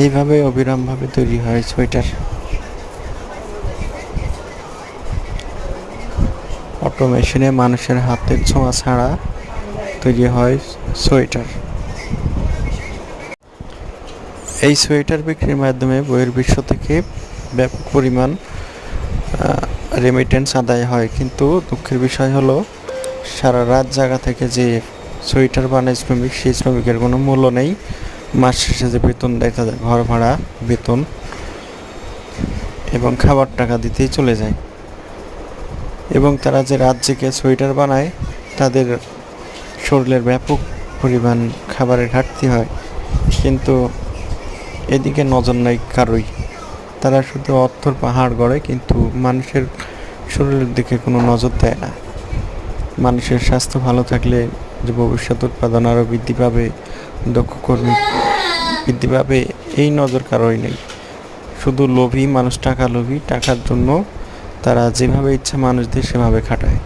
এইভাবে অবিরামভাবে তৈরি হয় সোয়েটার। অটোমেশনে মানুষের হাতের ছোঁয়া ছাড়া তৈরি হয় সোয়েটার। এই সোয়েটার বিক্রির মাধ্যমে বহির্বিশ্ব থেকে ব্যাপক পরিমাণ রেমিটেন্স আদায় হয়, কিন্তু দুঃখের বিষয় হলো সারা রাত জায়গা থেকে যে সোয়েটার বানায় শ্রমিক, সেই শ্রমিকের কোনো মূল্য নেই। মাস শেষে যে বেতন দেয় তাদের ঘর ভাড়া, বেতন এবং খাবার টাকা দিতেই চলে যায়। এবং তারা যে রাত জেগে সোয়েটার বানায়, তাদের শরীরের ব্যাপক পরিমাণ খাবারের ঘাটতি হয়, কিন্তু এদিকে নজর নাই কারোই। তারা শুধু অর্থর পাহাড় গড়ে, কিন্তু মানুষের শরীরের দিকে কোনো নজর দেয় না। মানুষের স্বাস্থ্য ভালো থাকলে যে ভবিষ্যৎ উৎপাদন আরও বৃদ্ধি পাবে, দক্ষ কর্মী বৃদ্ধি পাবে, এই নজর কারোই নেই। শুধু লোভী মানুষ, টাকা লোভী, টাকার জন্য তারা যেভাবে ইচ্ছা মানুষদের সেভাবে খাটায়।